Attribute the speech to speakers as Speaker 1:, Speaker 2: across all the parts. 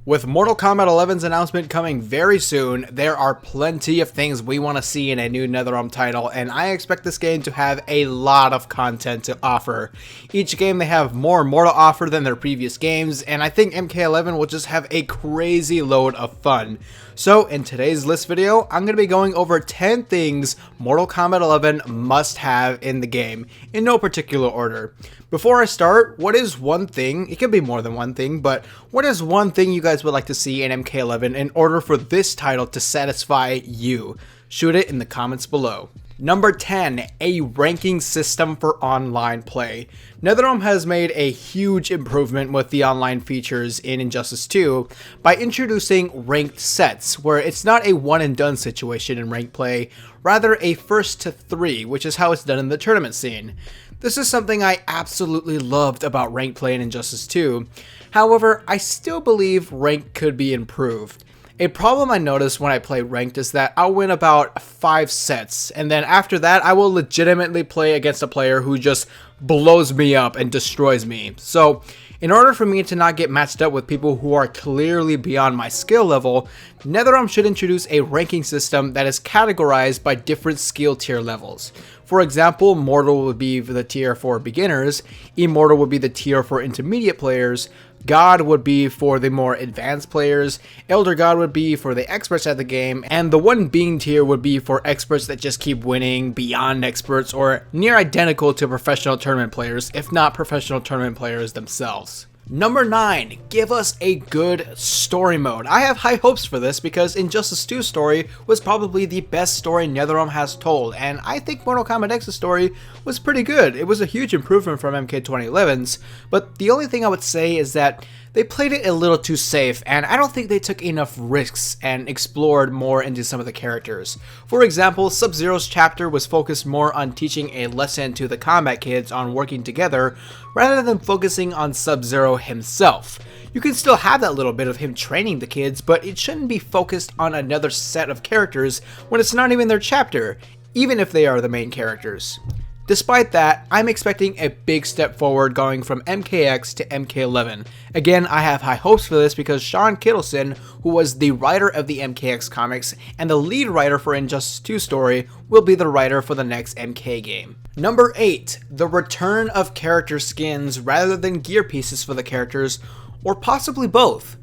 Speaker 1: With Mortal Kombat 11's announcement coming very soon, there are plenty of things we want to see in a new NetherRealm title, and I expect this game to have a lot of content to offer. Each game they have more and more to offer than their previous games, and I think MK11 will just have a crazy load of fun. So in today's list video, I'm going to be going over 10 things Mortal Kombat 11 must have in the game, in no particular order. Before I start, what is one thing, it could be more than one thing, but what is one thing you guys would like to see in MK11 in order for this title to satisfy you? Shoot it in the comments below. Number 10, a ranking system for online play. NetherRealm has made a huge improvement with the online features in Injustice 2 by introducing ranked sets, where it's not a one and done situation in ranked play, rather a first to 3, which is how it's done in the tournament scene. This is something I absolutely loved about ranked play in Injustice 2, however, I still believe ranked could be improved. A problem I noticed when I play ranked is that I'll win about 5 sets, and then after that I will legitimately play against a player who just blows me up and destroys me. So in order for me to not get matched up with people who are clearly beyond my skill level, NetherRealm should introduce a ranking system that is categorized by different skill tier levels. For example, Mortal would be the tier for beginners, Immortal would be the tier for intermediate players, God would be for the more advanced players, Elder God would be for the experts at the game, and the One Being tier would be for experts that just keep winning beyond experts or near identical to professional tournament players, if not professional tournament players themselves. Number 9, give us a good story mode. I have high hopes for this because Injustice 2's story was probably the best story NetherRealm has told, and I think Mortal Kombat X's story was pretty good. It was a huge improvement from MK2011's, but the only thing I would say is that they played it a little too safe, and I don't think they took enough risks and explored more into some of the characters. For example, Sub-Zero's chapter was focused more on teaching a lesson to the Kombat kids on working together, rather than focusing on Sub-Zero himself. You can still have that little bit of him training the kids, but it shouldn't be focused on another set of characters when it's not even their chapter, even if they are the main characters. Despite that, I'm expecting a big step forward going from MKX to MK11. Again, I have high hopes for this because Sean Kittleson, who was the writer of the MKX comics and the lead writer for Injustice 2 story, will be the writer for the next MK game. Number 8, the return of character skins rather than gear pieces for the characters, or possibly both.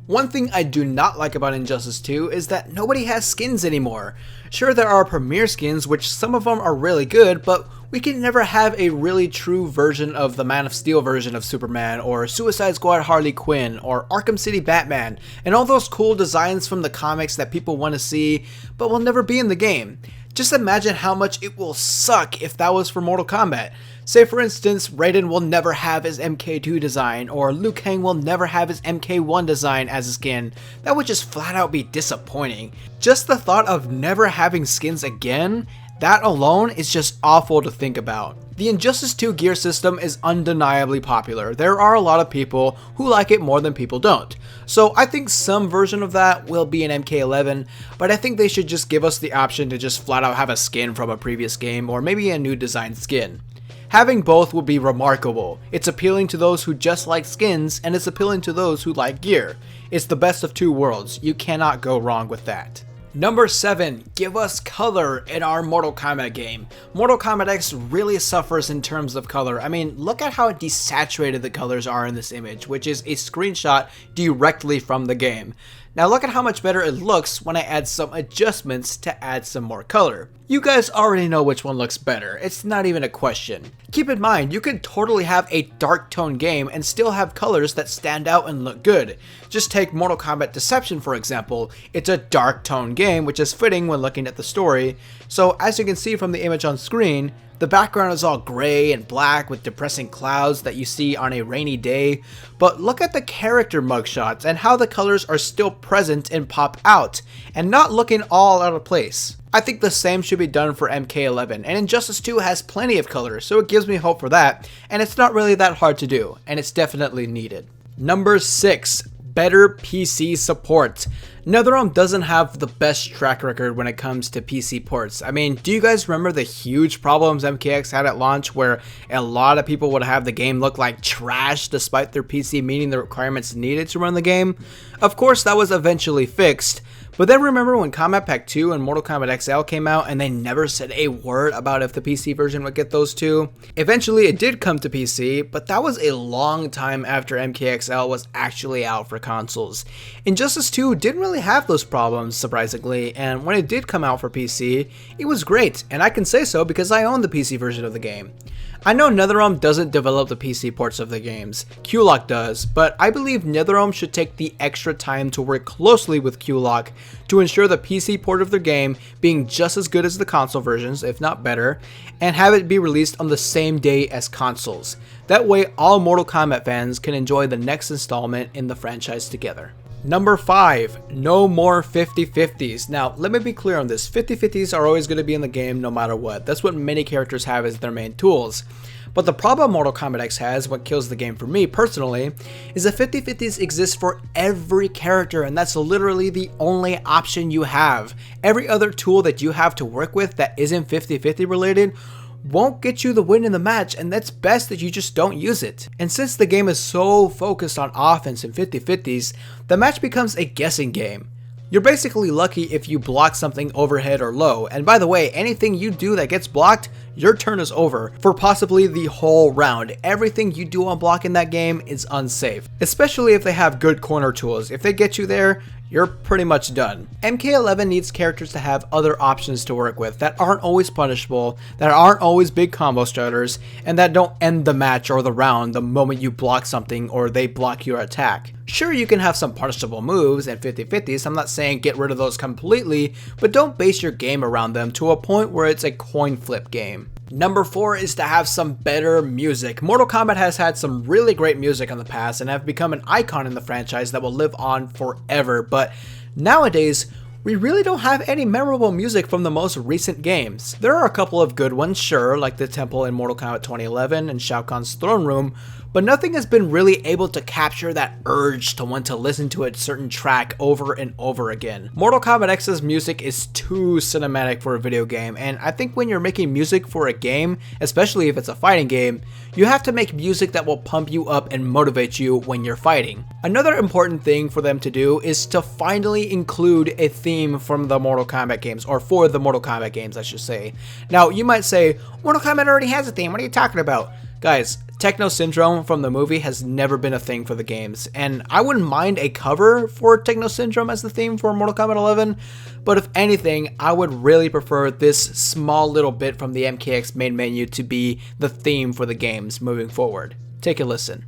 Speaker 1: One thing I do not like about Injustice 2 is that nobody has skins anymore. Sure, there are premier skins, which some of them are really good, but we can never have a really true version of the Man of Steel version of Superman, or Suicide Squad Harley Quinn, or Arkham City Batman, and all those cool designs from the comics that people want to see, but will never be in the game. Just imagine how much it will suck if that was for Mortal Kombat. Say for instance, Raiden will never have his MK2 design, or Liu Kang will never have his MK1 design as a skin. That would just flat out be disappointing. Just the thought of never having skins again, that alone is just awful to think about. The Injustice 2 gear system is undeniably popular. There are a lot of people who like it more than people don't. So I think some version of that will be in MK11, but I think they should just give us the option to just flat out have a skin from a previous game, or maybe a new designed skin. Having both would be remarkable. It's appealing to those who just like skins, and it's appealing to those who like gear. It's the best of two worlds. You cannot go wrong with that. Number 7, give us color in our Mortal Kombat game. Mortal Kombat X really suffers in terms of color. I mean, look at how desaturated the colors are in this image, which is a screenshot directly from the game. Now look at how much better it looks when I add some adjustments to add some more color. You guys already know which one looks better, it's not even a question. Keep in mind, you could totally have a dark tone game and still have colors that stand out and look good. Just take Mortal Kombat Deception for example. It's a dark tone game, which is fitting when looking at the story. So as you can see from the image on screen, the background is all gray and black with depressing clouds that you see on a rainy day, but look at the character mugshots and how the colors are still present and pop out, and not looking all out of place. I think the same should be done for MK11, and Injustice 2 has plenty of color, so it gives me hope for that, and it's not really that hard to do, and it's definitely needed. Number 6. better PC support. NetherRealm doesn't have the best track record when it comes to PC ports. I mean, do you guys remember the huge problems MKX had at launch where a lot of people would have the game look like trash despite their PC meeting the requirements needed to run the game? Of course, that was eventually fixed. But then remember when Kombat Pack 2 and Mortal Kombat XL came out and they never said a word about if the PC version would get those two? Eventually it did come to PC, but that was a long time after MKXL was actually out for consoles. Injustice 2 didn't really have those problems, surprisingly, and when it did come out for PC, it was great, and I can say so because I own the PC version of the game. I know NetherRealm doesn't develop the PC ports of the games, QLOC does, but I believe NetherRealm should take the extra time to work closely with QLOC to ensure the PC port of their game being just as good as the console versions, if not better, and have it be released on the same day as consoles. That way all Mortal Kombat fans can enjoy the next installment in the franchise together. Number 5, no more 50-50s. Now, let me be clear on this. 50-50s are always going to be in the game no matter what. That's what many characters have as their main tools. But the problem Mortal Kombat X has, what kills the game for me personally, is that 50-50s exist for every character, and that's literally the only option you have. Every other tool that you have to work with that isn't 50-50 related won't get you the win in the match, and that's best that you just don't use it. And since the game is so focused on offense and 50-50s, the match becomes a guessing game. You're basically lucky if you block something overhead or low, and by the way, anything you do that gets blocked, your turn is over for possibly the whole round. Everything you do on block in that game is unsafe, especially if they have good corner tools. If they get you there, you're pretty much done. MK11 needs characters to have other options to work with that aren't always punishable, that aren't always big combo starters, and that don't end the match or the round the moment you block something or they block your attack. Sure, you can have some punishable moves and 50-50s, I'm not saying get rid of those completely, but don't base your game around them to a point where it's a coin flip game. Number 4 is to have some better music. Mortal Kombat has had some really great music in the past and have become an icon in the franchise that will live on forever, but nowadays, we really don't have any memorable music from the most recent games. There are a couple of good ones, sure, like the temple in Mortal Kombat 2011 and Shao Kahn's throne room, but nothing has been really able to capture that urge to want to listen to a certain track over and over again. Mortal Kombat X's music is too cinematic for a video game, and I think when you're making music for a game, especially if it's a fighting game, you have to make music that will pump you up and motivate you when you're fighting. Another important thing for them to do is to finally include a theme from the Mortal Kombat games, or for the Mortal Kombat games I should say. Now you might say, Mortal Kombat already has a theme, what are you talking about? Guys, Techno Syndrome from the movie has never been a thing for the games, and I wouldn't mind a cover for Techno Syndrome as the theme for Mortal Kombat 11, but if anything, I would really prefer this small little bit from the MKX main menu to be the theme for the games moving forward. Take a listen.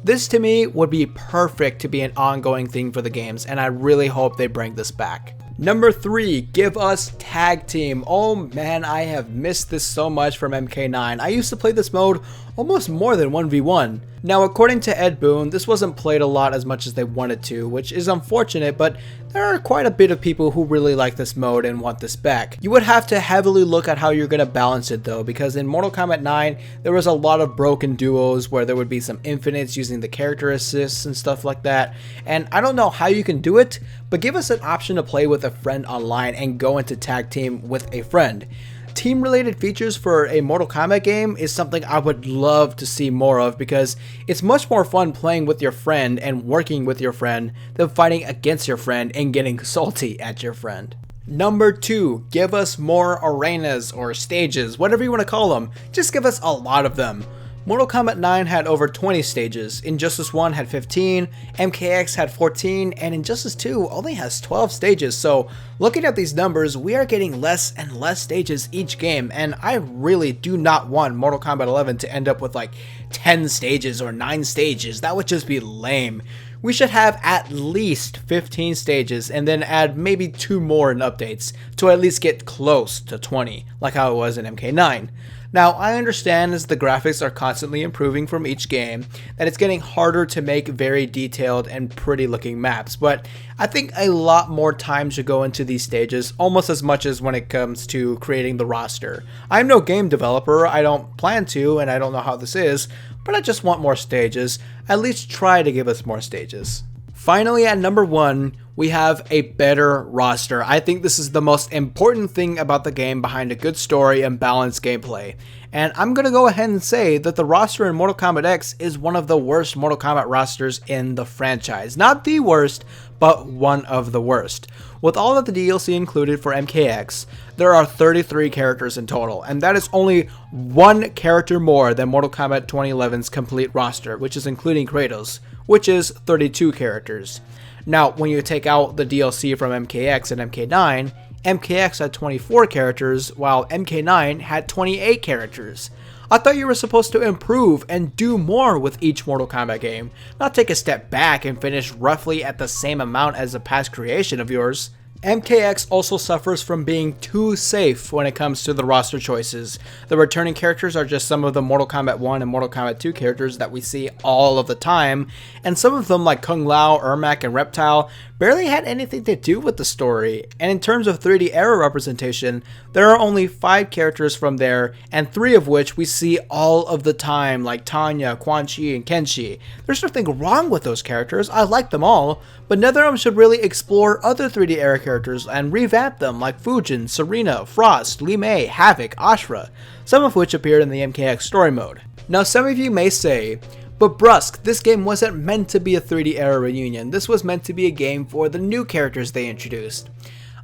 Speaker 1: This to me would be perfect to be an ongoing thing for the games, and I really hope they bring this back. Number 3, give us tag team. Oh man, I have missed this so much from MK9. I used to play this mode almost more than 1v1. Now according to Ed Boon, this wasn't played a lot as much as they wanted to, which is unfortunate, but there are quite a bit of people who really like this mode and want this back. You would have to heavily look at how you're going to balance it though, because in Mortal Kombat 9, there was a lot of broken duos where there would be some infinites using the character assists and stuff like that, and I don't know how you can do it, but give us an option to play with a friend online and go into tag team with a friend. Team related features for a Mortal Kombat game is something I would love to see more of because it's much more fun playing with your friend and working with your friend than fighting against your friend and getting salty at your friend. Number 2, give us more arenas or stages, whatever you want to call them. Just give us a lot of them. Mortal Kombat 9 had over 20 stages, Injustice 1 had 15, MKX had 14, and Injustice 2 only has 12 stages, so looking at these numbers, we are getting less and less stages each game, and I really do not want Mortal Kombat 11 to end up with like 10 stages or 9 stages. That would just be lame. We should have at least 15 stages and then add maybe 2 more in updates to at least get close to 20, like how it was in MK9. Now, I understand as the graphics are constantly improving from each game that it's getting harder to make very detailed and pretty looking maps, but I think a lot more time should go into these stages, almost as much as when it comes to creating the roster. I'm no game developer, I don't plan to, and I don't know how this is, but I just want more stages. At least try to give us more stages. Finally, at number 1, we have a better roster. I think this is the most important thing about the game behind a good story and balanced gameplay. And I'm going to go ahead and say that the roster in Mortal Kombat X is one of the worst Mortal Kombat rosters in the franchise. Not the worst, but one of the worst. With all of the DLC included for MKX, there are 33 characters in total, and that is only one character more than Mortal Kombat 2011's complete roster, which is including Kratos, which is 32 characters. Now, when you take out the DLC from MKX and MK9, MKX had 24 characters, while MK9 had 28 characters. I thought you were supposed to improve and do more with each Mortal Kombat game, not take a step back and finish roughly at the same amount as a past creation of yours. MKX also suffers from being too safe when it comes to the roster choices. The returning characters are just some of the Mortal Kombat 1 and Mortal Kombat 2 characters that we see all of the time, and some of them like Kung Lao, Ermac, and Reptile barely had anything to do with the story. And in terms of 3D era representation, there are only 5 characters from there, and 3 of which we see all of the time, like Tanya, Quan Chi, and Kenshi. There's nothing wrong with those characters, I like them all, but NetherRealm should really explore other 3D era characters and revamp them like Fujin, Serena, Frost, Li Mei, Havoc, Ashra, some of which appeared in the MKX story mode. Now some of you may say, but Brusque, this game wasn't meant to be a 3D era reunion, this was meant to be a game for the new characters they introduced.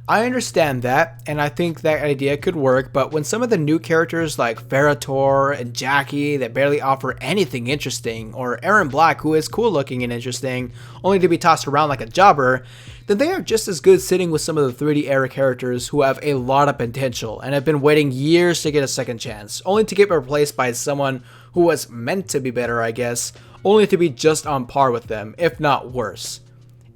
Speaker 1: I understand that, and I think that idea could work, but when some of the new characters like Ferrator and Jackie that barely offer anything interesting, or Aaron Black who is cool looking and interesting, only to be tossed around like a jobber, then they are just as good sitting with some of the 3D era characters who have a lot of potential and have been waiting years to get a second chance, only to get replaced by someone who was meant to be better, I guess, only to be just on par with them, if not worse.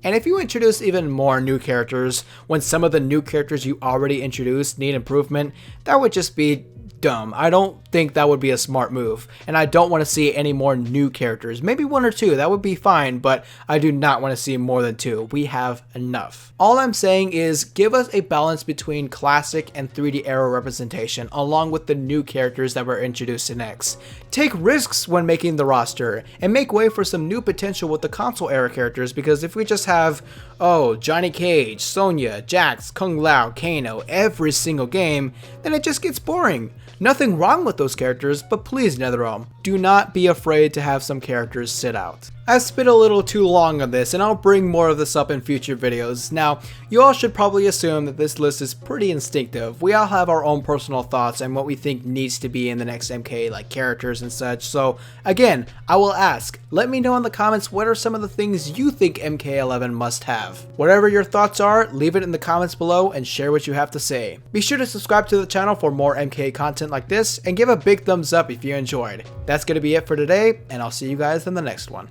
Speaker 1: And if you introduce even more new characters when some of the new characters you already introduced need improvement, that would just be dumb. I don't think that would be a smart move, and I don't want to see any more new characters. Maybe 1 or 2, that would be fine, but I do not want to see more than 2. We have enough. All I'm saying is give us a balance between classic and 3D era representation along with the new characters that were introduced in X. Take risks when making the roster and make way for some new potential with the console era characters, because if we just have, Johnny Cage, Sonya, Jax, Kung Lao, Kano every single game, then it just gets boring. Nothing wrong with those characters, but please NetherRealm, do not be afraid to have some characters sit out. I've spent a little too long on this, and I'll bring more of this up in future videos. Now, you all should probably assume that this list is pretty instinctive. We all have our own personal thoughts and what we think needs to be in the next MK, like characters and such. So, again, I will ask, let me know in the comments what are some of the things you think MK11 must have. Whatever your thoughts are, leave it in the comments below and share what you have to say. Be sure to subscribe to the channel for more MK content like this, and give a big thumbs up if you enjoyed. That's going to be it for today, and I'll see you guys in the next one.